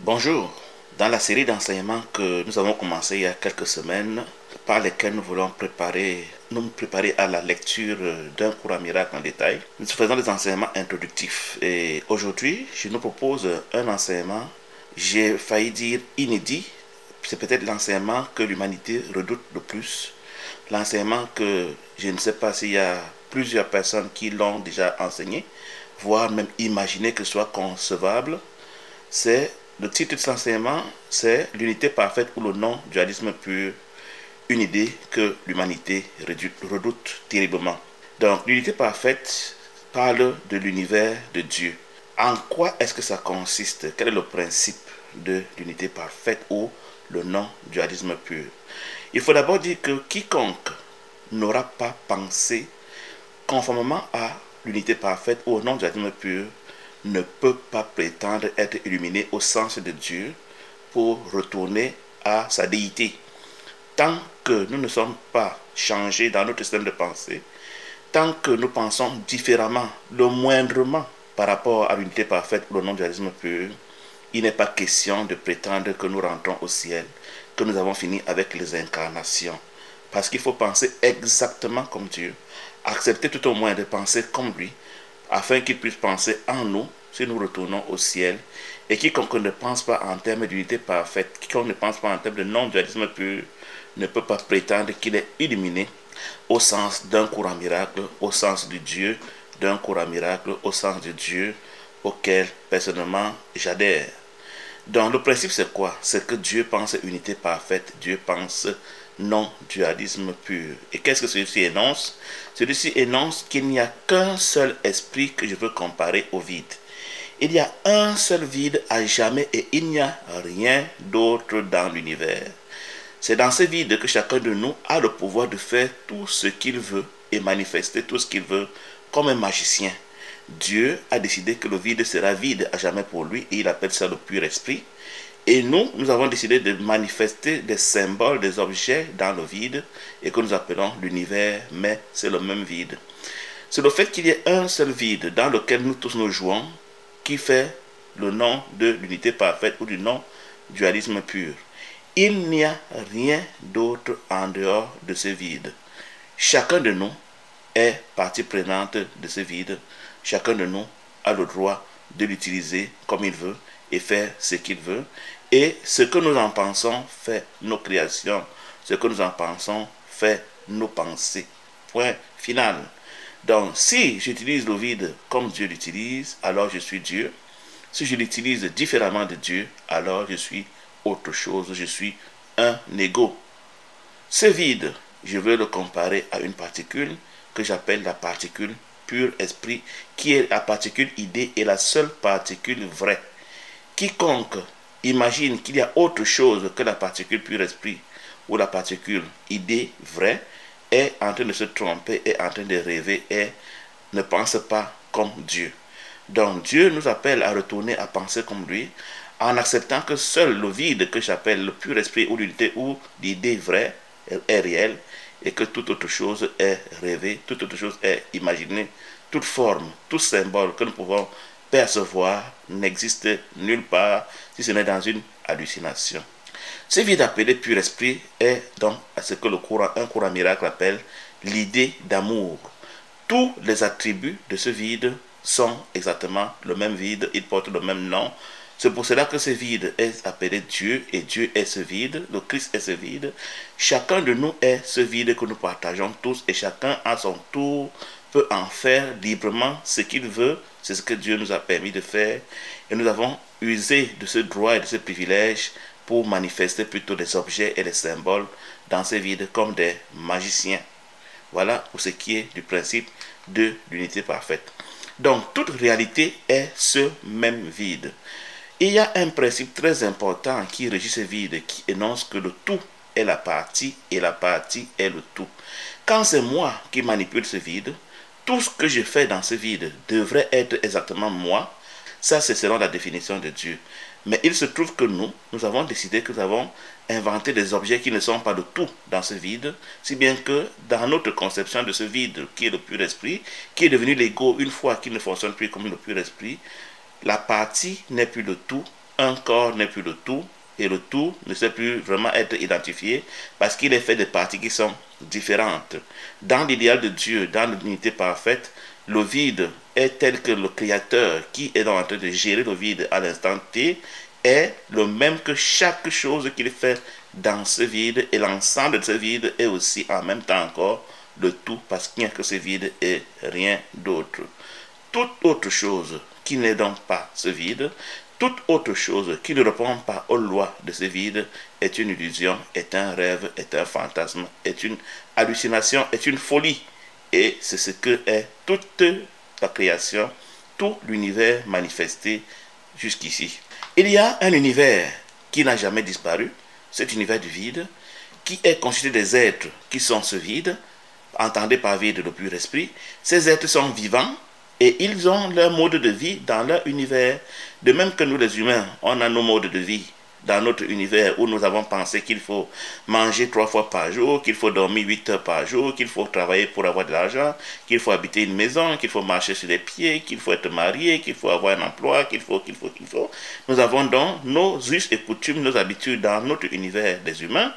Bonjour, dans la série d'enseignements que nous avons commencé il y a quelques semaines, par lesquels nous voulons nous préparer à la lecture d'un cours à miracle en détail, nous faisons des enseignements introductifs. Et aujourd'hui, je nous propose un enseignement, j'ai failli dire inédit, c'est peut-être l'enseignement que l'humanité redoute le plus, l'enseignement que je ne sais pas s'il y a plusieurs personnes qui l'ont déjà enseigné, voire même imaginé que ce soit concevable. C'est le titre de cet enseignement, c'est l'unité parfaite ou le non-dualisme pur, une idée que l'humanité redoute terriblement. Donc l'unité parfaite parle de l'univers de Dieu. En quoi est-ce que ça consiste? Quel est le principe de l'unité parfaite ou le non-dualisme pur? Il faut d'abord dire que quiconque n'aura pas pensé conformément à l'unité parfaite ou au non-dualisme pur ne peut pas prétendre être illuminé au sens de Dieu pour retourner à sa déité. Tant que nous ne sommes pas changés dans notre système de pensée, tant que nous pensons différemment, le moindrement, par rapport à l'unité parfaite ou au non-dualisme pur, il n'est pas question de prétendre que nous rentrons au ciel, que nous avons fini avec les incarnations. Parce qu'il faut penser exactement comme Dieu, accepter tout au moins de penser comme lui, afin qu'il puisse penser en nous si nous retournons au ciel. Et quiconque ne pense pas en termes d'unité parfaite, quiconque ne pense pas en termes de non-dualisme pur, ne peut pas prétendre qu'il est illuminé au sens d'un courant miracle, au sens de Dieu, d'un courant miracle, au sens de Dieu auquel personnellement j'adhère. Donc le principe c'est quoi? C'est que Dieu pense unité parfaite, Dieu pense non-dualisme pur. Et qu'est-ce que celui-ci énonce? Celui-ci énonce qu'il n'y a qu'un seul esprit que je veux comparer au vide. Il y a un seul vide à jamais et il n'y a rien d'autre dans l'univers. C'est dans ce vide que chacun de nous a le pouvoir de faire tout ce qu'il veut et manifester tout ce qu'il veut comme un magicien. Dieu a décidé que le vide sera vide à jamais pour lui et il appelle ça le pur esprit. Et nous avons décidé de manifester des symboles, des objets dans le vide et que nous appelons l'univers, mais c'est le même vide. C'est le fait qu'il y ait un seul vide dans lequel nous tous nous jouons qui fait le nom de l'unité parfaite ou du non-dualisme pur. Il n'y a rien d'autre en dehors de ce vide. Chacun de nous est partie prenante de ce vide. Chacun de nous a le droit de l'utiliser comme il veut et faire ce qu'il veut. Et ce que nous en pensons fait nos créations. Ce que nous en pensons fait nos pensées. Point final. Donc, si j'utilise le vide comme Dieu l'utilise, alors je suis Dieu. Si je l'utilise différemment de Dieu, alors je suis autre chose, je suis un ego. Ce vide, je veux le comparer à une particule que j'appelle la particule pur esprit, qui est la particule idée et la seule particule vraie. Quiconque imagine qu'il y a autre chose que la particule pur esprit ou la particule idée vraie est en train de se tromper, est en train de rêver et ne pense pas comme Dieu. Donc Dieu nous appelle à retourner à penser comme lui en acceptant que seul le vide que j'appelle le pur esprit ou l'unité ou l'idée vraie est réelle et que toute autre chose est rêvée, toute autre chose est imaginée, toute forme, tout symbole que nous pouvons percevoir n'existe nulle part si ce n'est dans une hallucination. Ce vide appelé pur esprit est donc ce que un courant miracle appelle l'idée d'amour. Tous les attributs de ce vide sont exactement le même vide, ils portent le même nom. C'est pour cela que ce vide est appelé Dieu et Dieu est ce vide, le Christ est ce vide. Chacun de nous est ce vide que nous partageons tous et chacun à son tour peut en faire librement ce qu'il veut. C'est ce que Dieu nous a permis de faire et nous avons usé de ce droit et de ce privilège pour manifester plutôt des objets et des symboles dans ce vide comme des magiciens. Voilà pour ce qui est du principe de l'unité parfaite. Donc, toute réalité est ce même vide. Il y a un principe très important qui régit ce vide, qui énonce que le tout est la partie et la partie est le tout. Quand c'est moi qui manipule ce vide, tout ce que je fais dans ce vide devrait être exactement moi. Ça, c'est selon la définition de Dieu. Mais il se trouve que nous avons décidé que nous avons inventé des objets qui ne sont pas de tout dans ce vide, si bien que dans notre conception de ce vide qui est le pur esprit, qui est devenu l'ego une fois qu'il ne fonctionne plus comme le pur esprit, la partie n'est plus le tout un corps n'est plus le tout, et le tout ne sait plus vraiment être identifié parce qu'il est fait de parties qui sont différentes. Dans l'idéal de Dieu, dans l'unité parfaite, le vide est tel que le Créateur qui est en train de gérer le vide à l'instant T est le même que chaque chose qu'il fait dans ce vide, et l'ensemble de ce vide est aussi en même temps encore le tout, parce qu'il n'y a que ce vide et rien d'autre. Toute autre chose qui n'est donc pas ce vide, toute autre chose qui ne répond pas aux lois de ce vide est une illusion, est un rêve, est un fantasme, est une hallucination, est une folie. Et c'est ce que est toute la création, tout l'univers manifesté jusqu'ici. Il y a un univers qui n'a jamais disparu, cet univers du vide, qui est constitué des êtres qui sont ce vide, entendez par vide le pur esprit. Ces êtres sont vivants et ils ont leur mode de vie dans leur univers. De même que nous les humains, on a nos modes de vie dans notre univers où nous avons pensé qu'il faut manger 3 fois par jour, qu'il faut dormir 8 heures par jour, qu'il faut travailler pour avoir de l'argent, qu'il faut habiter une maison, qu'il faut marcher sur les pieds, qu'il faut être marié, qu'il faut avoir un emploi, qu'il faut. Nous avons donc nos us et coutumes, nos habitudes dans notre univers des humains.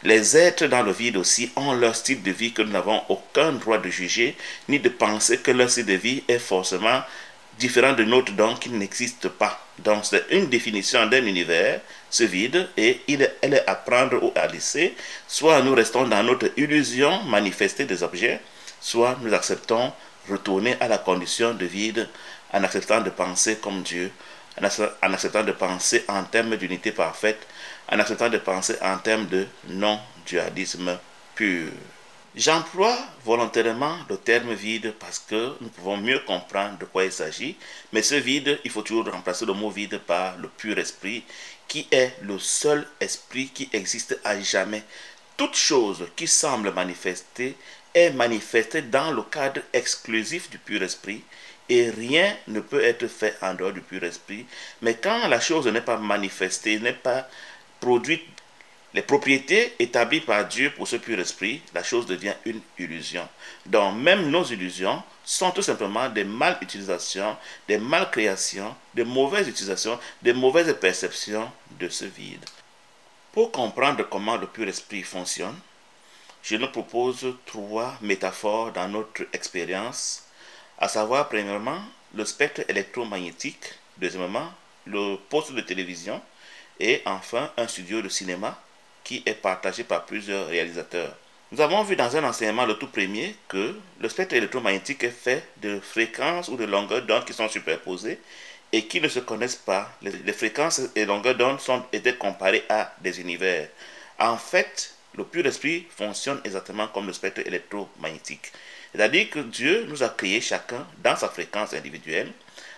Les êtres dans le vide aussi ont leur style de vie que nous n'avons aucun droit de juger, ni de penser que leur style de vie est forcément différent de nôtre, donc qu'il n'existe pas. Donc c'est une définition d'un univers, ce vide, et elle est à prendre ou à laisser. Soit nous restons dans notre illusion manifestée des objets, soit nous acceptons retourner à la condition de vide en acceptant de penser comme Dieu, en acceptant de penser en termes d'unité parfaite, en acceptant de penser en termes de non-dualisme pur. J'emploie volontairement le terme vide parce que nous pouvons mieux comprendre de quoi il s'agit, mais ce vide, il faut toujours remplacer le mot vide par le pur esprit, qui est le seul esprit qui existe à jamais. Toute chose qui semble manifester est manifestée dans le cadre exclusif du pur esprit, et rien ne peut être fait en dehors du pur esprit. Mais quand la chose n'est pas manifestée, n'est pas produite, les propriétés établies par Dieu pour ce pur esprit, la chose devient une illusion. Donc même nos illusions sont tout simplement des mal-utilisations, des mal-créations, des mauvaises utilisations, des mauvaises perceptions de ce vide. Pour comprendre comment le pur esprit fonctionne, je nous propose 3 métaphores dans notre expérience, à savoir premièrement le spectre électromagnétique, deuxièmement le poste de télévision et enfin un studio de cinéma qui est partagé par plusieurs réalisateurs. Nous avons vu dans un enseignement, le tout premier, que le spectre électromagnétique est fait de fréquences ou de longueurs d'onde qui sont superposées et qui ne se connaissent pas. Les fréquences et longueurs d'onde ont été comparées à des univers. En fait, le pur esprit fonctionne exactement comme le spectre électromagnétique. C'est-à-dire que Dieu nous a créés chacun dans sa fréquence individuelle,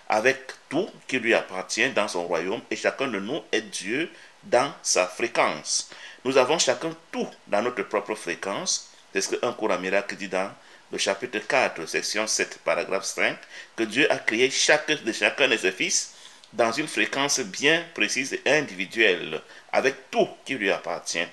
avec tout qui lui appartient dans son royaume, et chacun de nous est Dieu dans sa fréquence. Nous avons chacun tout dans notre propre fréquence. C'est ce que 1 Cours à miracle dit dans le chapitre 4, section 7, paragraphe 5, que Dieu a créé chacun de ses fils dans une fréquence bien précise et individuelle, avec tout qui lui appartient.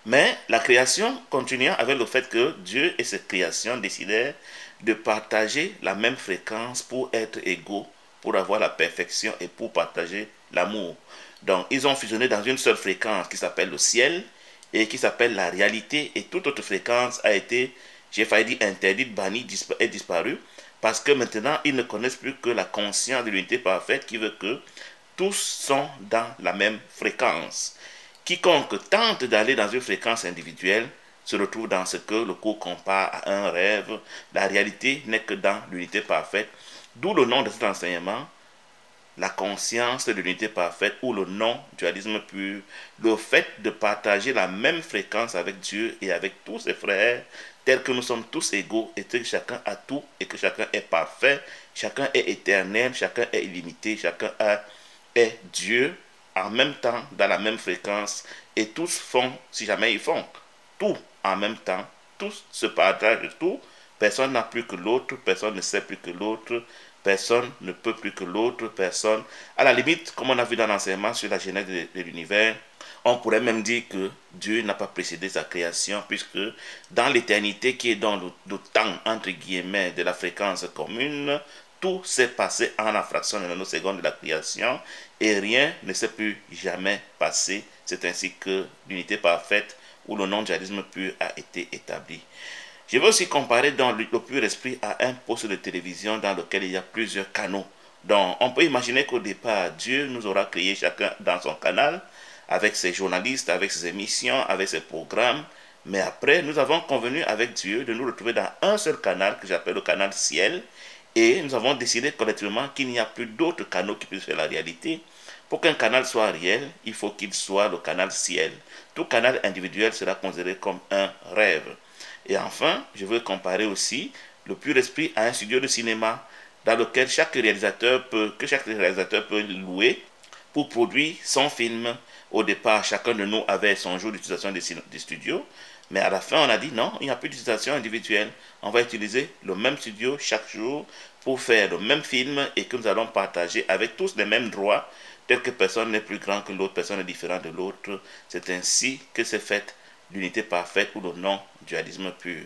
Mais la création continuant avec le fait que Dieu et ses créations décidèrent de partager la même fréquence pour être égaux, pour avoir la perfection et pour partager l'amour. Donc, ils ont fusionné dans une seule fréquence qui s'appelle le ciel et qui s'appelle la réalité. Et toute autre fréquence a été, j'ai failli dire, interdite, bannie et disparue parce que maintenant, ils ne connaissent plus que la conscience de l'unité parfaite qui veut que tous sont dans la même fréquence. Quiconque tente d'aller dans une fréquence individuelle se retrouve dans ce que le cours compare à un rêve. La réalité n'est que dans l'unité parfaite. D'où le nom de cet enseignement, la conscience de l'unité parfaite ou le non-dualisme pur, le fait de partager la même fréquence avec Dieu et avec tous ses frères, tels que nous sommes tous égaux et que chacun a tout et que chacun est parfait, chacun est éternel, chacun est illimité, chacun est Dieu en même temps dans la même fréquence et tous font, si jamais ils font, tout en même temps, tous se partagent tout, personne n'a plus que l'autre, personne ne sait plus que l'autre, personne ne peut plus que l'autre, personne. À la limite, comme on a vu dans l'enseignement sur la genèse de l'univers, on pourrait même dire que Dieu n'a pas précédé sa création, puisque dans l'éternité qui est dans le temps, entre guillemets, de la fréquence commune, tout s'est passé en la fraction de nanoseconde de la création et rien ne s'est plus jamais passé. C'est ainsi que l'unité parfaite ou le non-dualisme pur a été établi. Je vais aussi comparer dans le pur esprit à un poste de télévision dans lequel il y a plusieurs canaux. Donc, on peut imaginer qu'au départ, Dieu nous aura créé chacun dans son canal, avec ses journalistes, avec ses émissions, avec ses programmes. Mais après, nous avons convenu avec Dieu de nous retrouver dans un seul canal que j'appelle le canal ciel. Et nous avons décidé collectivement qu'il n'y a plus d'autres canaux qui puissent faire la réalité. Pour qu'un canal soit réel, il faut qu'il soit le canal ciel. Tout canal individuel sera considéré comme un rêve. Et enfin, je veux comparer aussi le pur esprit à un studio de cinéma dans lequel chaque réalisateur peut louer pour produire son film. Au départ, chacun de nous avait son jour d'utilisation des studios, mais à la fin, on a dit non, il n'y a plus d'utilisation individuelle. On va utiliser le même studio chaque jour pour faire le même film et que nous allons partager avec tous les mêmes droits, tel que personne n'est plus grand que l'autre, personne n'est différent de l'autre. C'est ainsi que s'est faite l'unité parfaite ou le non-dualisme pur.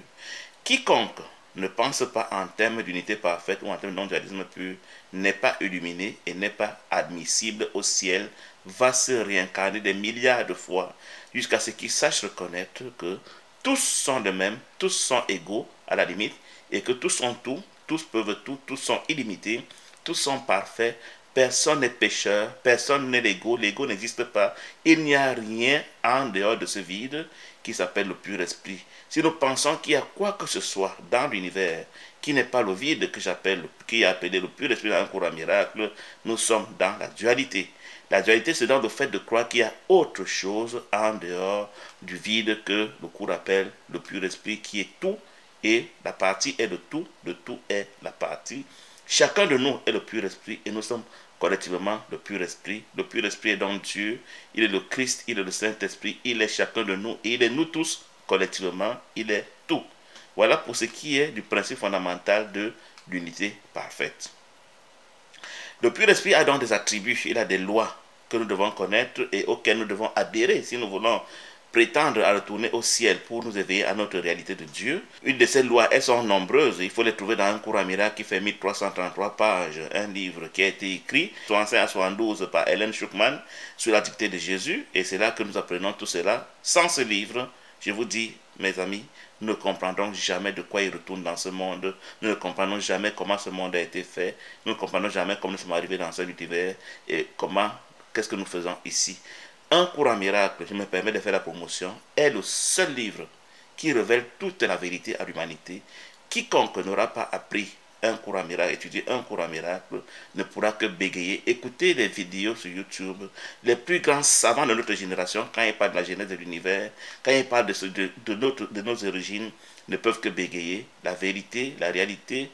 Quiconque ne pense pas en termes d'unité parfaite ou en termes de non-dualisme pur n'est pas illuminé et n'est pas admissible au ciel, va se réincarner des milliards de fois jusqu'à ce qu'il sache reconnaître que tous sont de même, tous sont égaux à la limite et que tous sont tout, tous peuvent tout, tous sont illimités, tous sont parfaits. Personne n'est pécheur, personne n'est l'ego, l'ego n'existe pas. Il n'y a rien en dehors de ce vide qui s'appelle le pur esprit. Si nous pensons qu'il y a quoi que ce soit dans l'univers qui n'est pas le vide qui est appelé le pur esprit dans un courant miracle, nous sommes dans la dualité. La dualité, c'est dans le fait de croire qu'il y a autre chose en dehors du vide que le cours appelle le pur esprit, qui est tout, et la partie est le tout est la partie. Chacun de nous est le pur esprit et nous sommes collectivement le pur esprit. Le pur esprit est donc Dieu, il est le Christ, il est le Saint-Esprit, il est chacun de nous et il est nous tous collectivement, il est tout. Voilà pour ce qui est du principe fondamental de l'unité parfaite. Le pur esprit a donc des attributs, il a des lois que nous devons connaître et auxquelles nous devons adhérer si nous voulons prétendre à retourner au ciel pour nous éveiller à notre réalité de Dieu. Une de ces lois, elles sont nombreuses. Il faut les trouver dans un courant miracle qui fait 1333 pages. Un livre qui a été écrit, 65 à 72 par Helen Schuckman, sur la dictée de Jésus. Et c'est là que nous apprenons tout cela. Sans ce livre, je vous dis, mes amis, nous ne comprendrons jamais de quoi il retourne dans ce monde. Nous ne comprendrons jamais comment ce monde a été fait. Nous ne comprendrons jamais comment nous sommes arrivés dans cet univers et qu'est-ce que nous faisons ici. Un courant miracle, je me permets de faire la promotion, est le seul livre qui révèle toute la vérité à l'humanité. Quiconque n'aura pas appris un courant miracle, étudier un courant miracle, ne pourra que bégayer. Écoutez les vidéos sur YouTube. Les plus grands savants de notre génération, quand ils parlent de la genèse de l'univers, quand ils parlent de nos origines, ne peuvent que bégayer. La vérité, la réalité,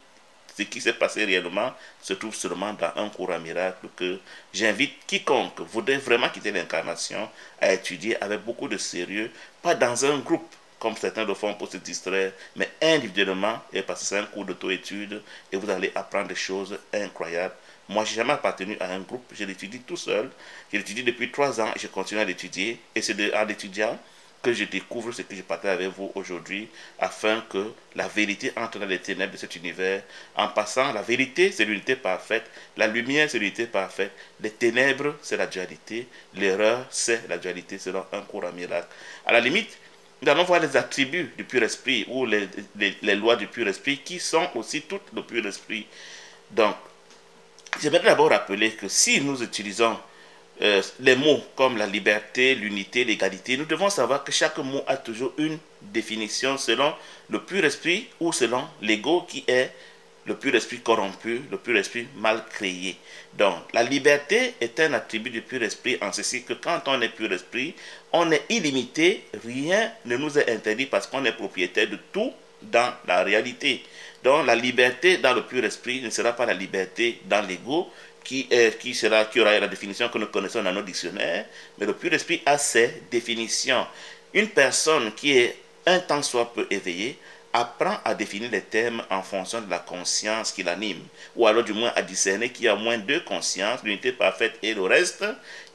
ce qui s'est passé réellement se trouve seulement dans un courant miracle que j'invite quiconque voudrait vraiment quitter l'incarnation à étudier avec beaucoup de sérieux, pas dans un groupe comme certains le font pour se distraire, mais individuellement, et parce que c'est un cours d'auto-étude et vous allez apprendre des choses incroyables. Moi, je n'ai jamais appartenu à un groupe, je l'étudie tout seul, je l'étudie depuis 3 ans et je continue à l'étudier, et c'est en étudiant que je découvre ce que je partage avec vous aujourd'hui, afin que la vérité entre dans les ténèbres de cet univers. En passant, la vérité, c'est l'unité parfaite, la lumière, c'est l'unité parfaite, les ténèbres, c'est la dualité, l'erreur, c'est la dualité, selon un courant miracle. À la limite, nous allons voir les attributs du pur esprit, ou les lois du pur esprit, qui sont aussi toutes le pur esprit. Donc, j'aimerais d'abord rappeler que si nous utilisons les mots comme la liberté, l'unité, l'égalité, nous devons savoir que chaque mot a toujours une définition selon le pur esprit ou selon l'ego qui est le pur esprit corrompu, le pur esprit mal créé. Donc, la liberté est un attribut du pur esprit en ceci que quand on est pur esprit, on est illimité, rien ne nous est interdit parce qu'on est propriétaire de tout dans la réalité. Donc, la liberté dans le pur esprit ne sera pas la liberté dans l'ego, qui aura la définition que nous connaissons dans nos dictionnaires, mais le pur esprit a ses définitions. Une personne qui est un tant soit peu éveillée apprend à définir les termes en fonction de la conscience qui l'anime, ou alors du moins à discerner qu'il y a au moins 2 consciences, l'unité parfaite et le reste,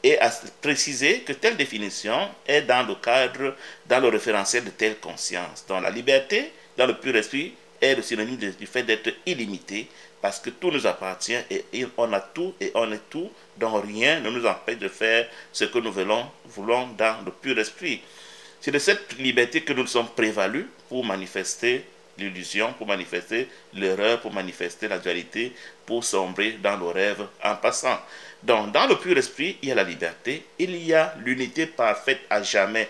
et à préciser que telle définition est dans le cadre, dans le référentiel de telle conscience. Donc la liberté, dans le pur esprit, est le synonyme du fait d'être illimité, parce que tout nous appartient et on a tout et on est tout, donc rien ne nous empêche de faire ce que nous voulons dans le pur esprit. C'est de cette liberté que nous sommes prévalus pour manifester l'illusion, pour manifester l'erreur, pour manifester la dualité, pour sombrer dans nos rêves en passant. Donc, dans le pur esprit, il y a la liberté, il y a l'unité parfaite à jamais.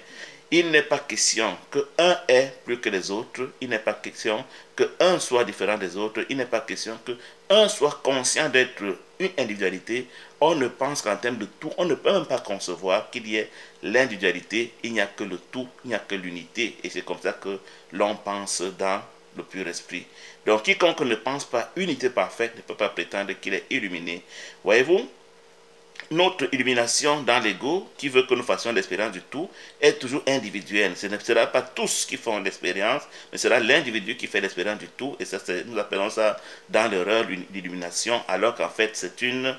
Il n'est pas question qu'un est plus que les autres, il n'est pas question qu'un soit différent des autres, il n'est pas question qu'un soit conscient d'être une individualité. On ne pense qu'en termes de tout, on ne peut même pas concevoir qu'il y ait l'individualité, il n'y a que le tout, il n'y a que l'unité, et c'est comme ça que l'on pense dans le pur esprit. Donc quiconque ne pense pas unité parfaite ne peut pas prétendre qu'il est illuminé. Voyez-vous, notre illumination dans l'ego, qui veut que nous fassions l'expérience du tout, est toujours individuelle. Ce ne sera pas tous qui font l'expérience, mais ce sera l'individu qui fait l'expérience du tout. Et ça, nous appelons ça dans l'erreur l'illumination, alors qu'en fait, c'est une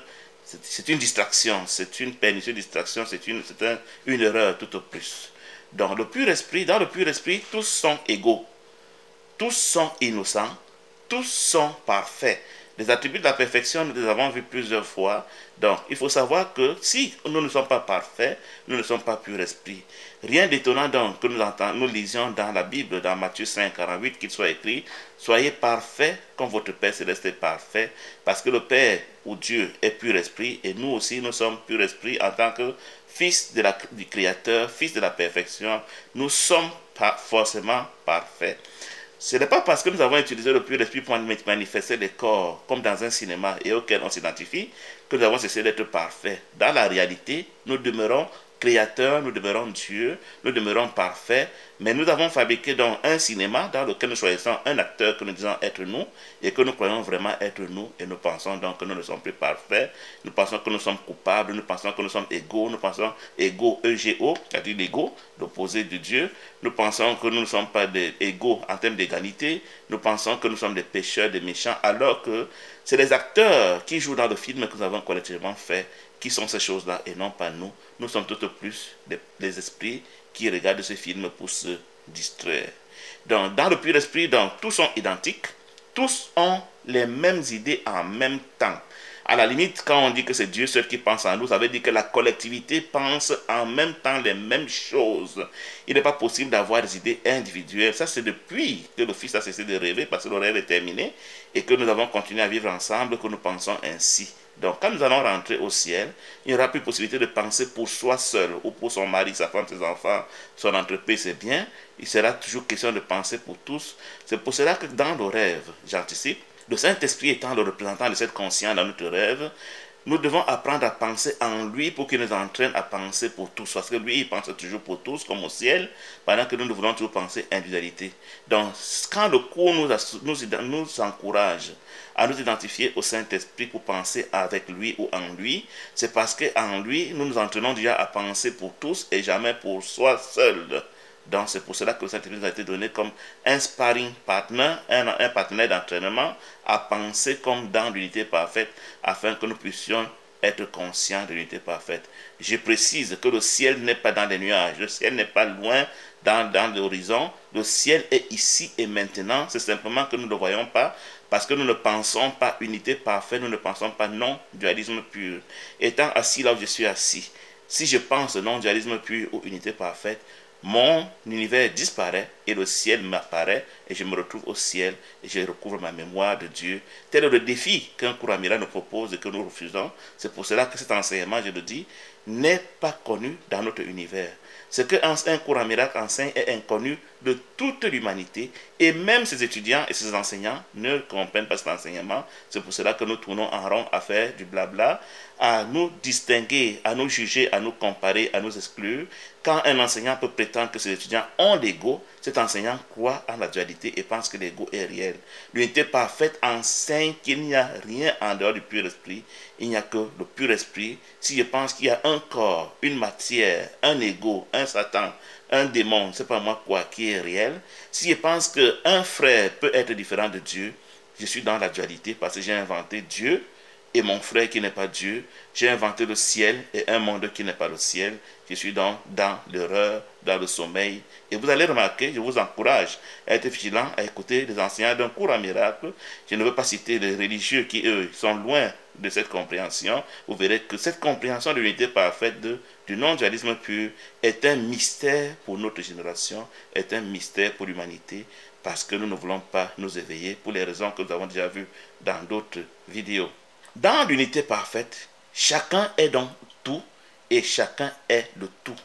distraction, c'est une pernicieuse distraction, c'est une erreur tout au plus. Dans le pur esprit, tous sont égaux, tous sont innocents, tous sont parfaits. Les attributs de la perfection, nous les avons vus plusieurs fois. Donc, il faut savoir que si nous ne sommes pas parfaits, nous ne sommes pas pur esprit. Rien d'étonnant donc que nous lisions dans la Bible, dans Matthieu 5, 48, qu'il soit écrit « Soyez parfaits comme votre Père Céleste est parfait », parce que le Père ou Dieu est pur esprit, et nous aussi, nous sommes pur esprit en tant que fils du Créateur, fils de la perfection. Nous sommes pas forcément parfaits. Ce n'est pas parce que nous avons utilisé le pur esprit pour manifester les corps, comme dans un cinéma et auquel on s'identifie, que nous avons cessé d'être parfaits. Dans la réalité, nous demeurons créateurs, nous demeurons Dieu, nous demeurons parfaits, mais nous avons fabriqué donc un cinéma dans lequel nous choisissons un acteur que nous disons être nous et que nous croyons vraiment être nous, et nous pensons donc que nous ne sommes plus parfaits, nous pensons que nous sommes coupables, nous pensons que nous sommes égaux, nous pensons égaux, EGO, c'est-à-dire l'ego, l'opposé de Dieu, nous pensons que nous ne sommes pas égaux en termes d'égalité, nous pensons que nous sommes des pécheurs, des méchants, alors que c'est les acteurs qui jouent dans le film que nous avons collectivement fait qui sont ces choses-là et non pas nous. Nous sommes tout au plus des esprits qui regardent ce film pour se distraire. Donc, dans le pur esprit, donc, tous sont identiques, tous ont les mêmes idées en même temps. À la limite, quand on dit que c'est Dieu seul qui pense en nous, ça veut dire que la collectivité pense en même temps les mêmes choses. Il n'est pas possible d'avoir des idées individuelles. Ça, c'est depuis que le Fils a cessé de rêver, parce que le rêve est terminé, et que nous avons continué à vivre ensemble, que nous pensons ainsi. Donc, quand nous allons rentrer au ciel, il n'y aura plus possibilité de penser pour soi seul, ou pour son mari, sa femme, ses enfants, son entreprise, ses biens. Il sera toujours question de penser pour tous. C'est pour cela que dans le rêve, j'anticipe, le Saint-Esprit étant le représentant de cette conscience dans notre rêve, nous devons apprendre à penser en lui pour qu'il nous entraîne à penser pour tous. Parce que lui, il pense toujours pour tous, comme au ciel, pendant que nous devons toujours penser individualité. Donc, quand le cours nous encourage à nous identifier au Saint-Esprit pour penser avec lui ou en lui, c'est parce qu'en lui, nous nous entraînons déjà à penser pour tous et jamais pour soi seul. Donc c'est pour cela que le Saint-Esprit nous a été donné comme un sparring partner, un partenaire d'entraînement à penser comme dans l'unité parfaite, afin que nous puissions être conscients de l'unité parfaite. Je précise que le ciel n'est pas dans les nuages, le ciel n'est pas loin dans l'horizon, le ciel est ici et maintenant, c'est simplement que nous ne le voyons pas, parce que nous ne pensons pas unité parfaite, nous ne pensons pas non-dualisme pur. Étant assis là où je suis assis, si je pense non-dualisme pur ou unité parfaite, mon univers disparaît et le ciel m'apparaît et je me retrouve au ciel et je recouvre ma mémoire de Dieu. Tel est le défi qu'un cours Amira nous propose et que nous refusons. C'est pour cela que cet enseignement, je le dis, n'est pas connu dans notre univers. Ce qu'un cours Amira enseigne est inconnu de toute l'humanité et même ses étudiants et ses enseignants ne comprennent pas cet enseignement. C'est pour cela que nous tournons en rond à faire du blabla, à nous distinguer, à nous juger, à nous comparer, à nous exclure. Quand un enseignant peut prétendre que ses étudiants ont l'ego, cet enseignant croit en la dualité et pense que l'ego est réel. L'unité parfaite enseigne qu'il n'y a rien en dehors du pur esprit. Il n'y a que le pur esprit. Si je pense qu'il y a un corps, une matière, un ego, un Satan, un démon, c'est pas moi quoi, qui est réel. Si je pense qu'un frère peut être différent de Dieu, je suis dans la dualité parce que j'ai inventé Dieu et mon frère qui n'est pas Dieu. J'ai inventé le ciel et un monde qui n'est pas le ciel. Je suis donc dans l'erreur, dans le sommeil. Et vous allez remarquer, je vous encourage à être vigilant, à écouter les enseignants d'un cours à miracle. Je ne veux pas citer les religieux qui, eux, sont loin de cette compréhension. Vous verrez que cette compréhension de l'unité parfaite du non-dualisme pur est un mystère pour notre génération, est un mystère pour l'humanité, parce que nous ne voulons pas nous éveiller pour les raisons que nous avons déjà vues dans d'autres vidéos. Dans l'unité parfaite, chacun est donc tout et chacun est le tout.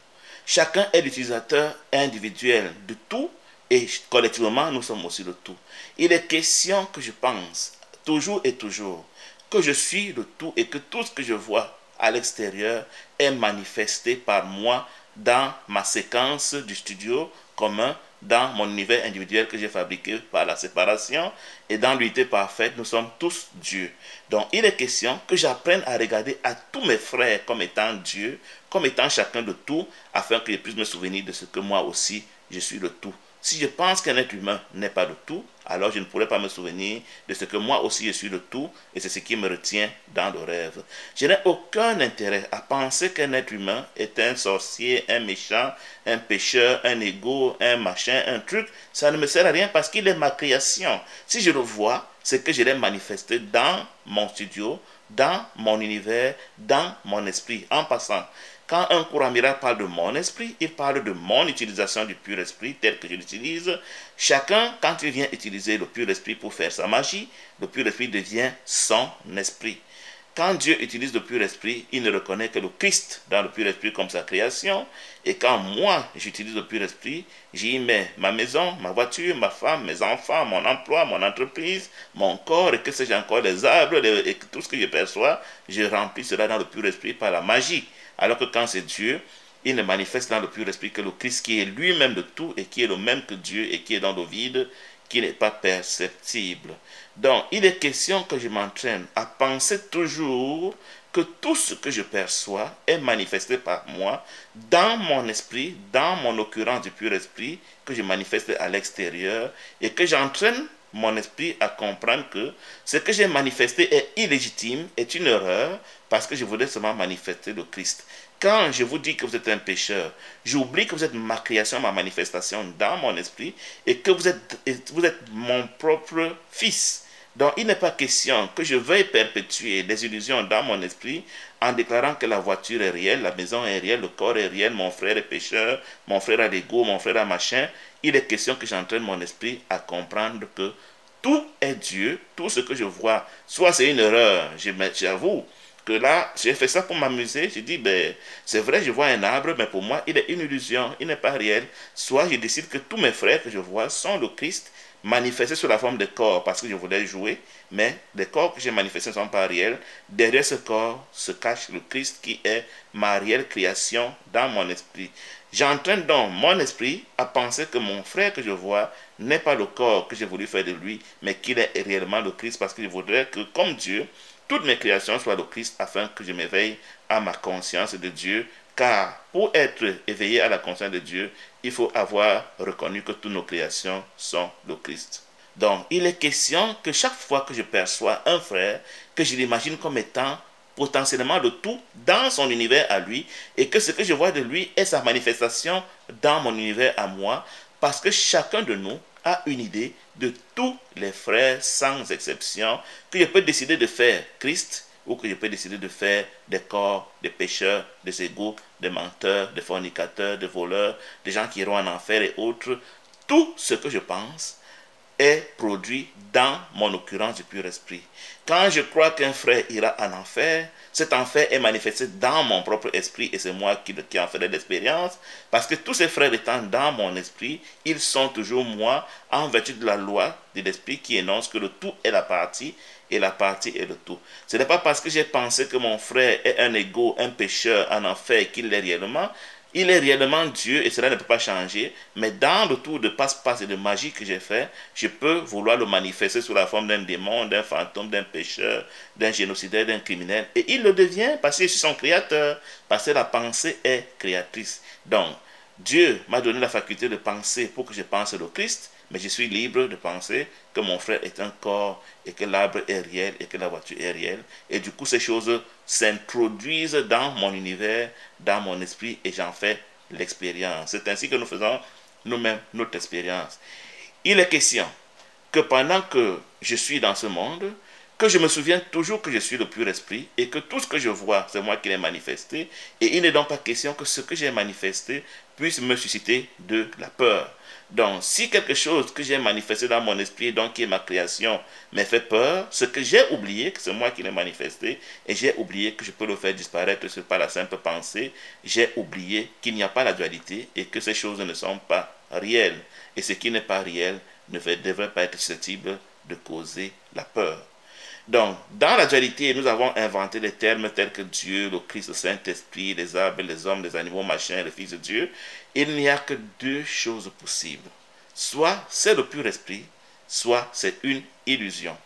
Chacun est l'utilisateur individuel de tout et collectivement nous sommes aussi le tout. Il est question que je pense toujours et toujours que je suis le tout et que tout ce que je vois à l'extérieur est manifesté par moi dans ma séquence du studio commun, dans mon univers individuel que j'ai fabriqué par la séparation, et dans l'unité parfaite, nous sommes tous Dieu. Donc il est question que j'apprenne à regarder à tous mes frères comme étant Dieu, comme étant chacun de tout, afin que je puisse me souvenir de ce que moi aussi, je suis le tout. Si je pense qu'un être humain n'est pas le tout, alors je ne pourrais pas me souvenir de ce que moi aussi je suis le tout, et c'est ce qui me retient dans le rêve. Je n'ai aucun intérêt à penser qu'un être humain est un sorcier, un méchant, un pécheur, un égo, un machin, un truc. Ça ne me sert à rien parce qu'il est ma création. Si je le vois, c'est que je l'ai manifesté dans mon studio, dans mon univers, dans mon esprit. En passant, quand un courant miracle parle de mon esprit, il parle de mon utilisation du pur esprit tel que je l'utilise. Chacun, quand il vient utiliser le pur esprit pour faire sa magie, le pur esprit devient son esprit. Quand Dieu utilise le pur esprit, il ne reconnaît que le Christ dans le pur esprit comme sa création. Et quand moi, j'utilise le pur esprit, j'y mets ma maison, ma voiture, ma femme, mes enfants, mon emploi, mon entreprise, mon corps, et que sais-je encore, les arbres, et tout ce que je perçois, je remplis cela dans le pur esprit par la magie. Alors que quand c'est Dieu, il ne manifeste dans le pur esprit que le Christ qui est lui-même de tout et qui est le même que Dieu et qui est dans le vide, qui n'est pas perceptible. Donc, il est question que je m'entraîne à penser toujours que tout ce que je perçois est manifesté par moi dans mon esprit, dans mon occurrence du pur esprit, que je manifeste à l'extérieur et que j'entraîne mon esprit à comprendre que ce que j'ai manifesté est illégitime, est une erreur, parce que je voulais seulement manifester le Christ. Quand je vous dis que vous êtes un pécheur, j'oublie que vous êtes ma création, ma manifestation dans mon esprit, et que vous êtes mon propre fils. Donc il n'est pas question que je veuille perpétuer des illusions dans mon esprit en déclarant que la voiture est réelle, la maison est réelle, le corps est réel, mon frère est pécheur, mon frère a l'ego, mon frère a machin. Il est question que j'entraîne mon esprit à comprendre que tout est Dieu, tout ce que je vois, soit c'est une erreur, j'avoue que là, j'ai fait ça pour m'amuser, je dis, ben, c'est vrai, je vois un arbre, mais pour moi, il est une illusion, il n'est pas réel. Soit je décide que tous mes frères que je vois sont le Christ, manifestés sous la forme de corps, parce que je voulais jouer, mais les corps que j'ai manifestés ne sont pas réels. Derrière ce corps se cache le Christ qui est ma réelle création dans mon esprit. J'entraîne donc mon esprit à penser que mon frère que je vois n'est pas le corps que j'ai voulu faire de lui, mais qu'il est réellement le Christ, parce que je voudrais que, comme Dieu, toutes mes créations soient le Christ, afin que je m'éveille à ma conscience de Dieu. Car pour être éveillé à la conscience de Dieu, il faut avoir reconnu que toutes nos créations sont le Christ. Donc, il est question que chaque fois que je perçois un frère, que je l'imagine comme étant potentiellement le tout dans son univers à lui, et que ce que je vois de lui est sa manifestation dans mon univers à moi, parce que chacun de nous a une idée de tous les frères sans exception, que je peux décider de faire Christ, ou que je peux décider de faire des corps, des pécheurs, des égaux, des menteurs, des fornicateurs, des voleurs, des gens qui iront en enfer et autres. Tout ce que je pense est produit dans mon occurrence du pur esprit. Quand je crois qu'un frère ira en enfer, cet enfer est manifesté dans mon propre esprit et c'est moi qui en ferai l'expérience, parce que tous ces frères étant dans mon esprit, ils sont toujours moi en vertu de la loi de l'esprit qui énonce que le tout est la partie et la partie est le tout. Ce n'est pas parce que j'ai pensé que mon frère est un égo, un pécheur en enfer qu'il l'est réellement. Il est réellement Dieu et cela ne peut pas changer, mais dans le tour de passe-passe et de magie que j'ai fait, je peux vouloir le manifester sous la forme d'un démon, d'un fantôme, d'un pécheur, d'un génocidaire, d'un criminel. Et il le devient parce que je suis son créateur, parce que la pensée est créatrice. Donc, Dieu m'a donné la faculté de penser pour que je pense le Christ, mais je suis libre de penser que mon frère est un corps et que l'arbre est réel et que la voiture est réelle. Et du coup, ces choses s'introduisent dans mon univers, dans mon esprit et j'en fais l'expérience. C'est ainsi que nous faisons nous-mêmes notre expérience. Il est question que pendant que je suis dans ce monde, que je me souvienne toujours que je suis le pur esprit et que tout ce que je vois, c'est moi qui l'ai manifesté. Et il n'est donc pas question que ce que j'ai manifesté puisse me susciter de la peur. Donc, si quelque chose que j'ai manifesté dans mon esprit, donc qui est ma création, me fait peur, ce que j'ai oublié, que c'est moi qui l'ai manifesté, et j'ai oublié que je peux le faire disparaître par la simple pensée, j'ai oublié qu'il n'y a pas la dualité et que ces choses ne sont pas réelles. Et ce qui n'est pas réel ne devrait pas être susceptible de causer la peur. Donc, dans la dualité, nous avons inventé des termes tels que Dieu, le Christ, le Saint-Esprit, les arbres, les hommes, les animaux, machin, le Fils de Dieu. Il n'y a que deux choses possibles. Soit c'est le pur esprit, soit c'est une illusion.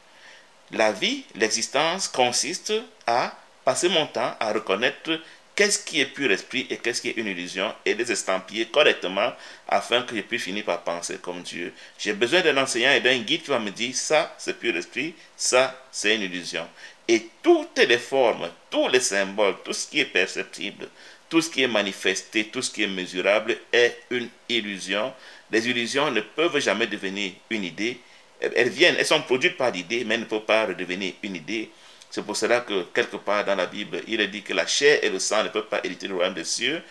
La vie, l'existence consiste à passer mon temps à reconnaître qu'est-ce qui est pur esprit et qu'est-ce qui est une illusion et les estampiller correctement afin que je puisse finir par penser comme Dieu. J'ai besoin d'un enseignant et d'un guide qui va me dire ça c'est pur esprit, ça c'est une illusion. Et toutes les formes, tous les symboles, tout ce qui est perceptible, tout ce qui est manifesté, tout ce qui est mesurable est une illusion. Les illusions ne peuvent jamais devenir une idée. Elles sont produites par l'idée, mais elles ne peuvent pas redevenir une idée. C'est pour cela que quelque part dans la Bible, il est dit que la chair et le sang ne peuvent pas hériter le royaume des cieux.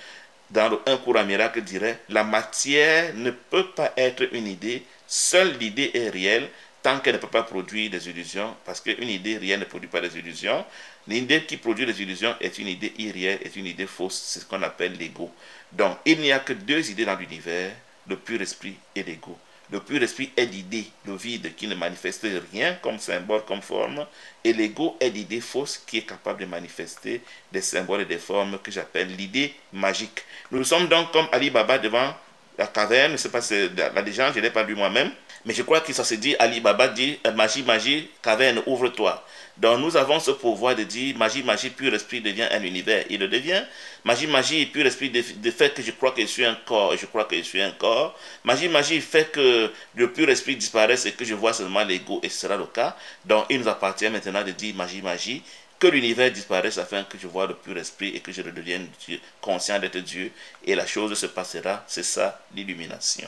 Dans le 1 cours à miracle dirait, la matière ne peut pas être une idée, seule l'idée est réelle tant qu'elle ne peut pas produire des illusions, parce qu'une idée réelle ne produit pas des illusions. L'idée qui produit des illusions est une idée irréelle, est une idée fausse, c'est ce qu'on appelle l'ego. Donc il n'y a que deux idées dans l'univers, le pur esprit et l'ego. Le pur esprit est l'idée, le vide qui ne manifeste rien comme symbole, comme forme. Et l'ego est l'idée fausse qui est capable de manifester des symboles et des formes que j'appelle l'idée magique. Nous sommes donc comme Ali Baba devant la caverne. Je ne sais pas si c'est la légende, je ne l'ai pas lu moi-même. Mais je crois que ça se dit, Ali Baba dit, magie, magie, caverne, ouvre-toi. Donc nous avons ce pouvoir de dire, magie, magie, pur esprit devient un univers. Il le devient. Magie, magie, pur esprit de fait que je crois que je suis un corps et je crois que je suis un corps. Magie, magie fait que le pur esprit disparaisse et que je vois seulement l'ego et ce sera le cas. Donc il nous appartient maintenant de dire, magie, magie, que l'univers disparaisse afin que je vois le pur esprit et que je redevienne Dieu, conscient d'être Dieu. Et la chose se passera, c'est ça l'illumination.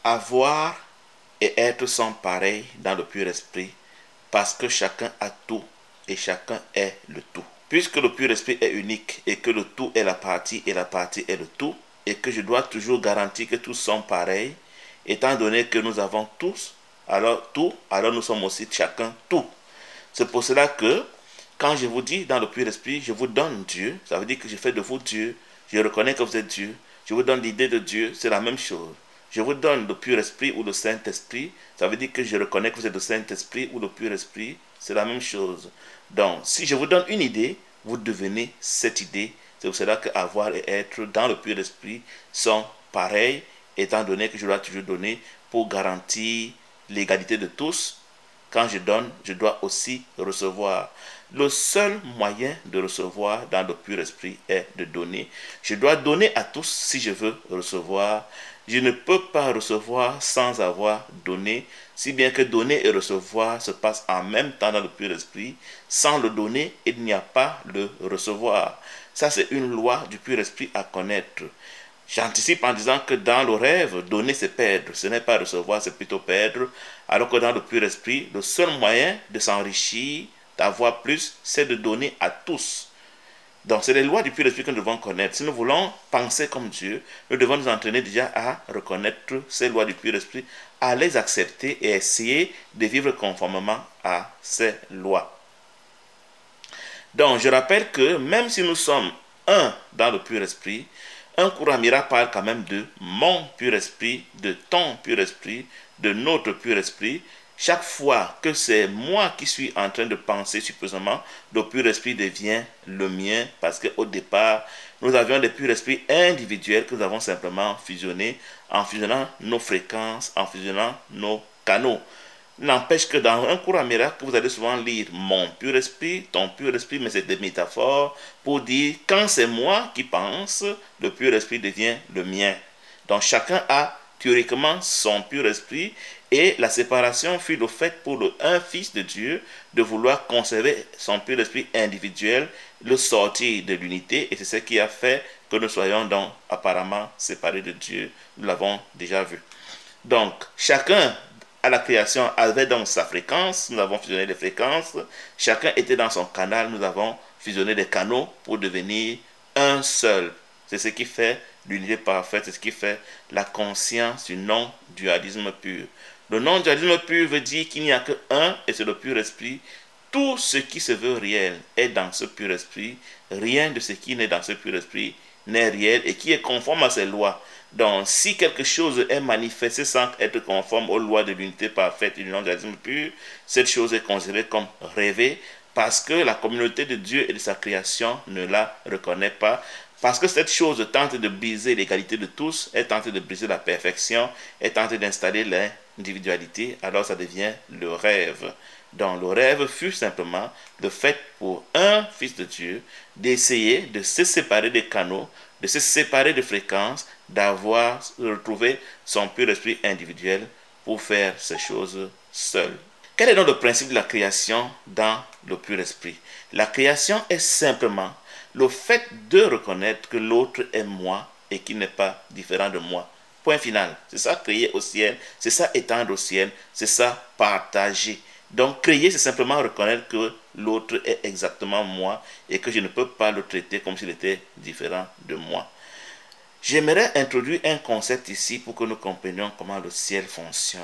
Avoir et être sont pareils dans le pur esprit parce que chacun a tout et chacun est le tout. Puisque le pur esprit est unique et que le tout est la partie et la partie est le tout et que je dois toujours garantir que tous sont pareils, étant donné que nous avons tous alors tout, alors nous sommes aussi chacun tout. C'est pour cela que quand je vous dis dans le pur esprit, je vous donne Dieu, ça veut dire que je fais de vous Dieu, je reconnais que vous êtes Dieu, je vous donne l'idée de Dieu, c'est la même chose. Je vous donne le pur esprit ou le Saint-Esprit, ça veut dire que je reconnais que vous êtes le Saint-Esprit ou le pur esprit, c'est la même chose. Donc, si je vous donne une idée, vous devenez cette idée. C'est pour cela que avoir et être dans le pur esprit sont pareils, étant donné que je dois toujours donner pour garantir l'égalité de tous. Quand je donne, je dois aussi recevoir. Le seul moyen de recevoir dans le pur esprit est de donner. Je dois donner à tous si je veux recevoir. Je ne peux pas recevoir sans avoir donné, si bien que donner et recevoir se passent en même temps dans le pur esprit. Sans le donner, il n'y a pas le recevoir. Ça, c'est une loi du pur esprit à connaître. J'anticipe en disant que dans le rêve, donner c'est perdre, ce n'est pas recevoir, c'est plutôt perdre, alors que dans le pur esprit, le seul moyen de s'enrichir, d'avoir plus, c'est de donner à tous. Donc c'est les lois du pur esprit que nous devons connaître. Si nous voulons penser comme Dieu, nous devons nous entraîner déjà à reconnaître ces lois du pur esprit, à les accepter et essayer de vivre conformément à ces lois. Donc je rappelle que même si nous sommes un dans le pur esprit, un Kuramira parle quand même de mon pur esprit, de ton pur esprit, de notre pur esprit. Chaque fois que c'est moi qui suis en train de penser supposément, le pur esprit devient le mien parce qu'au départ, nous avions des purs esprits individuels que nous avons simplement fusionnés en fusionnant nos fréquences, en fusionnant nos canaux. N'empêche que dans un cours à miracle, vous allez souvent lire mon pur esprit, ton pur esprit, mais c'est des métaphores pour dire quand c'est moi qui pense, le pur esprit devient le mien. Donc chacun a théoriquement son pur esprit, et la séparation fut le fait pour un fils de Dieu de vouloir conserver son pur esprit individuel, le sortir de l'unité, et c'est ce qui a fait que nous soyons donc apparemment séparés de Dieu. Nous l'avons déjà vu. Donc, chacun à la création avait donc sa fréquence, nous avons fusionné les fréquences, chacun était dans son canal, nous avons fusionné des canaux pour devenir un seul. C'est ce qui fait l'unité parfaite, c'est ce qui fait la conscience du non-dualisme pur. Le non-dualisme pur veut dire qu'il n'y a que un, et c'est le pur esprit. Tout ce qui se veut réel est dans ce pur esprit. Rien de ce qui n'est dans ce pur esprit n'est réel et qui est conforme à ses lois. Donc, si quelque chose est manifesté sans être conforme aux lois de l'unité parfaite et du non-dualisme pur, cette chose est considérée comme rêvée parce que la communauté de Dieu et de sa création ne la reconnaît pas. Parce que cette chose tente de briser l'égalité de tous, elle tente de briser la perfection, elle tente d'installer l'individualité, alors ça devient le rêve. Donc le rêve fut simplement le fait pour un fils de Dieu d'essayer de se séparer des canaux, de se séparer de fréquences, d'avoir retrouvé son pur esprit individuel pour faire ces choses seul. Quel est donc le principe de la création dans le pur esprit? La création est simplement le fait de reconnaître que l'autre est moi et qu'il n'est pas différent de moi. Point final. C'est ça créer au ciel, c'est ça étendre au ciel, c'est ça partager. Donc créer, c'est simplement reconnaître que l'autre est exactement moi et que je ne peux pas le traiter comme s'il était différent de moi. J'aimerais introduire un concept ici pour que nous comprenions comment le ciel fonctionne.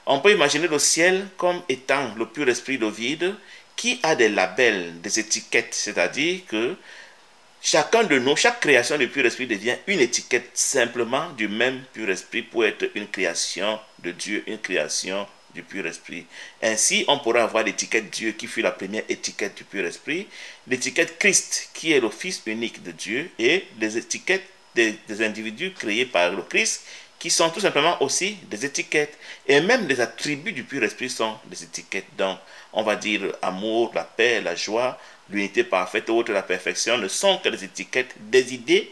On peut imaginer le ciel comme étant le pur esprit de vide qui a des labels, des étiquettes, c'est-à-dire que chacun de nous, chaque création du pur esprit devient une étiquette simplement du même pur esprit pour être une création de Dieu, une création du pur esprit. Ainsi, on pourra avoir l'étiquette Dieu qui fut la première étiquette du pur esprit, l'étiquette Christ qui est le Fils unique de Dieu et les étiquettes des individus créés par le Christ qui sont tout simplement aussi des étiquettes. Et même les attributs du pur esprit sont des étiquettes. Donc, on va dire amour, la paix, la joie, l'unité parfaite, autre, la perfection, ne sont que des étiquettes, des idées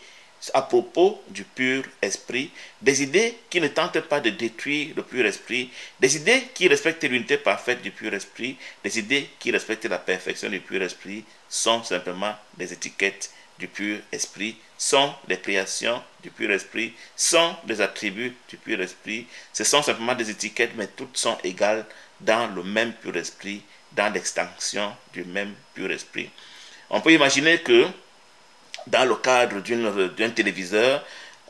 à propos du pur esprit, des idées qui ne tentent pas de détruire le pur esprit, des idées qui respectent l'unité parfaite du pur esprit, des idées qui respectent la perfection du pur esprit, sont simplement des étiquettes du pur esprit, sont les créations du pur esprit, sont les attributs du pur esprit. Ce sont simplement des étiquettes, mais toutes sont égales dans le même pur esprit, dans l'extension du même pur esprit. On peut imaginer que dans le cadre d'un téléviseur,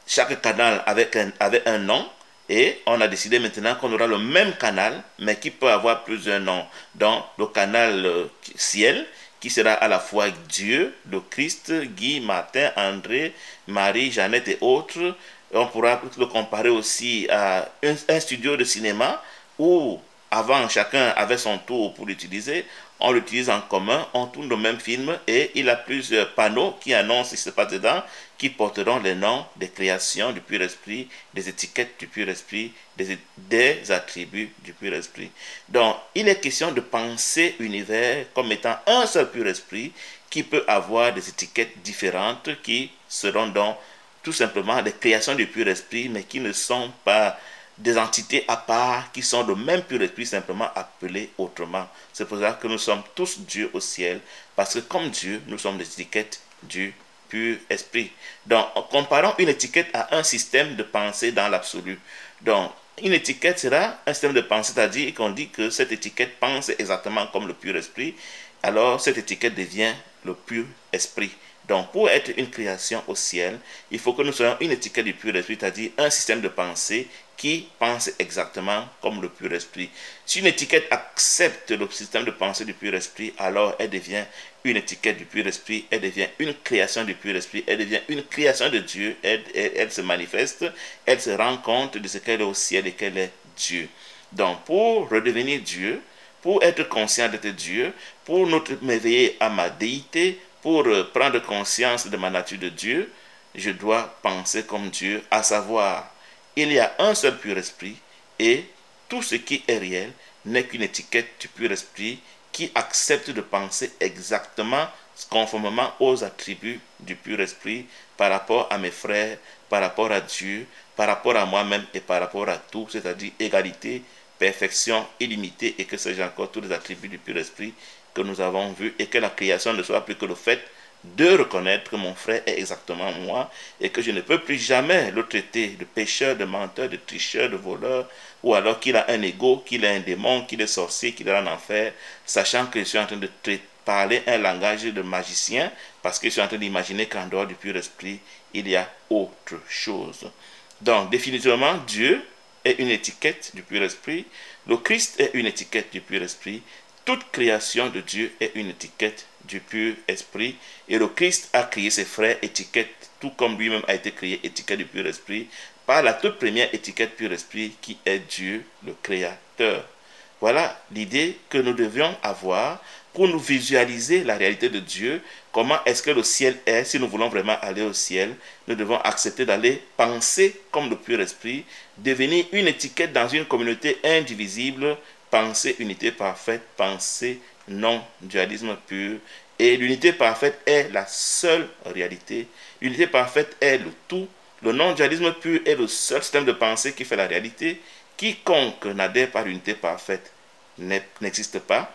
chaque canal avait un nom et on a décidé maintenant qu'on aura le même canal, mais qui peut avoir plusieurs noms. Donc le canal ciel, qui sera à la fois Dieu, le Christ, Guy, Martin, André, Marie, Jeannette et autres. On pourra le comparer aussi à un studio de cinéma où avant chacun avait son tour pour l'utiliser. On l'utilise en commun, on tourne le même film et il a plusieurs panneaux qui annoncent ce qui se passe dedans, qui porteront les noms des créations du pur esprit, des étiquettes du pur esprit, des attributs du pur esprit. Donc, il est question de penser l'univers comme étant un seul pur esprit qui peut avoir des étiquettes différentes qui seront donc tout simplement des créations du pur esprit, mais qui ne sont pas des entités à part qui sont le même pur esprit, simplement appelées autrement. C'est pour ça que nous sommes tous Dieu au ciel, parce que comme Dieu, nous sommes des étiquettes du pur esprit. Donc, comparons une étiquette à un système de pensée dans l'absolu. Donc, une étiquette sera un système de pensée, c'est-à-dire qu'on dit que cette étiquette pense exactement comme le pur esprit, alors cette étiquette devient le pur esprit. Donc, pour être une création au ciel, il faut que nous soyons une étiquette du pur esprit, c'est-à-dire un système de pensée qui pense exactement comme le pur esprit. Si une étiquette accepte le système de pensée du pur esprit, alors elle devient une étiquette du pur esprit, elle devient une création du pur esprit, elle devient une création de Dieu, elle se manifeste, elle se rend compte de ce qu'elle est au ciel et qu'elle est Dieu. Donc, pour redevenir Dieu, pour être conscient d'être Dieu, pour m'éveiller à ma déité, pour prendre conscience de ma nature de Dieu, je dois penser comme Dieu, à savoir, il y a un seul pur esprit et tout ce qui est réel n'est qu'une étiquette du pur esprit qui accepte de penser exactement conformément aux attributs du pur esprit par rapport à mes frères, par rapport à Dieu, par rapport à moi-même et par rapport à tout, c'est-à-dire égalité, perfection, illimité et que sais-je encore, tous les attributs du pur esprit que nous avons vus et que la création ne soit plus que le fait de reconnaître que mon frère est exactement moi et que je ne peux plus jamais le traiter de pécheur, de menteur, de tricheur, de voleur, ou alors qu'il a un ego, qu'il est un démon, qu'il est sorcier, qu'il est en enfer, sachant que je suis en train de parler un langage de magicien parce que je suis en train d'imaginer qu'en dehors du pur esprit, il y a autre chose. Donc, définitivement, Dieu est une étiquette du pur esprit, le Christ est une étiquette du pur esprit, toute création de Dieu est une étiquette du pur esprit et le Christ a créé ses frères étiquettes, tout comme lui-même a été créé étiquette du pur esprit, par la toute première étiquette pur esprit qui est Dieu, le Créateur. Voilà l'idée que nous devions avoir pour nous visualiser la réalité de Dieu. Comment est-ce que le ciel est? Si nous voulons vraiment aller au ciel, nous devons accepter d'aller penser comme le pur esprit, devenir une étiquette dans une communauté indivisible, penser unité parfaite, penser non-dualisme pur. Et l'unité parfaite est la seule réalité. L'unité parfaite est le tout. Le non-dualisme pur est le seul système de pensée qui fait la réalité. Quiconque n'adhère pas à l'unité parfaite n'existe pas,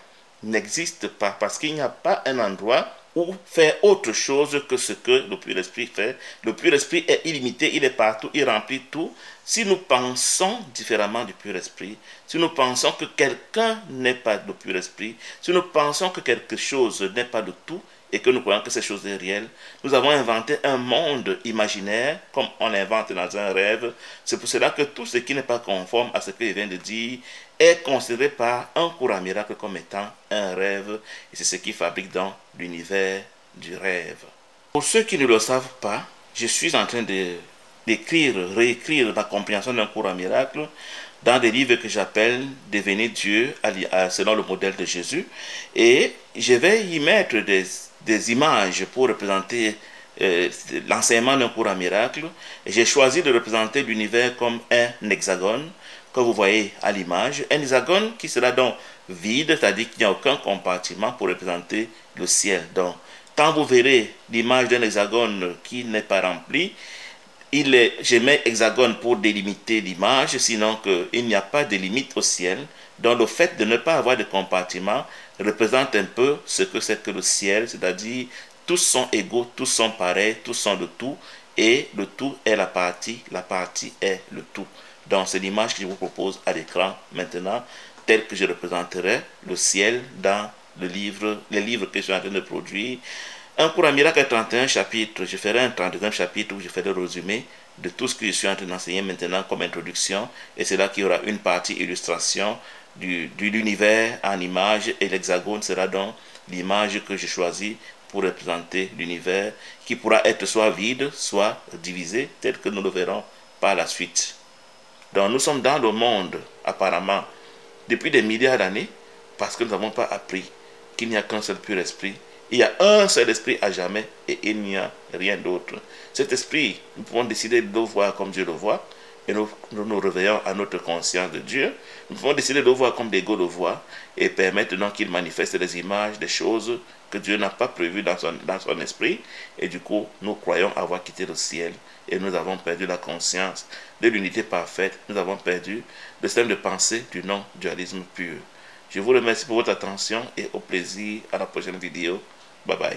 parce qu'il n'y a pas un endroit où faire autre chose que ce que le pur esprit fait. Le pur esprit est illimité, il est partout, il remplit tout. Si nous pensons différemment du pur esprit, si nous pensons que quelqu'un n'est pas le pur esprit, si nous pensons que quelque chose n'est pas de tout, et que nous croyons que cette chose est réelle, nous avons inventé un monde imaginaire, comme on invente dans un rêve. C'est pour cela que tout ce qui n'est pas conforme à ce que je viens de dire est considéré par un courant miracle comme étant un rêve, et c'est ce qui fabrique dans l'univers du rêve. Pour ceux qui ne le savent pas, je suis en train réécrire ma compréhension d'un courant miracle dans des livres que j'appelle Devenir Dieu selon le modèle de Jésus, et je vais y mettre des images pour représenter l'enseignement d'un courant miracle. J'ai choisi de représenter l'univers comme un hexagone, que vous voyez à l'image, un hexagone qui sera donc vide, c'est-à-dire qu'il n'y a aucun compartiment pour représenter le ciel. Donc, quand vous verrez l'image d'un hexagone qui n'est pas rempli, je mets hexagone pour délimiter l'image, sinon il n'y a pas de limite au ciel. Donc le fait de ne pas avoir de compartiment représente un peu ce que c'est que le ciel, c'est-à-dire tous sont égaux, tous sont pareils, tous sont le tout, et le tout est la partie est le tout. Donc c'est l'image que je vous propose à l'écran maintenant, telle que je représenterai le ciel dans les livres que je suis en train de produire. Un cours à miracle à 31 chapitres, je ferai un 32e chapitre où je ferai le résumé de tout ce que je suis en train d'enseigner maintenant comme introduction, et c'est là qu'il y aura une partie illustration de l'univers en image, et l'hexagone sera donc l'image que j'ai choisie pour représenter l'univers, qui pourra être soit vide, soit divisé, tel que nous le verrons par la suite. Donc nous sommes dans le monde, apparemment, depuis des milliards d'années, parce que nous n'avons pas appris qu'il n'y a qu'un seul pur esprit. Il y a un seul esprit à jamais et il n'y a rien d'autre. Cet esprit, nous pouvons décider de le voir comme Dieu le voit et nous nous réveillons à notre conscience de Dieu. Nous pouvons décider de le voir comme l'ego le voit et permettre donc qu'il manifeste des images, des choses que Dieu n'a pas prévues dans son esprit. Et du coup, nous croyons avoir quitté le ciel et nous avons perdu la conscience de l'unité parfaite. Nous avons perdu le système de pensée du non-dualisme pur. Je vous remercie pour votre attention et au plaisir à la prochaine vidéo. Bye bye.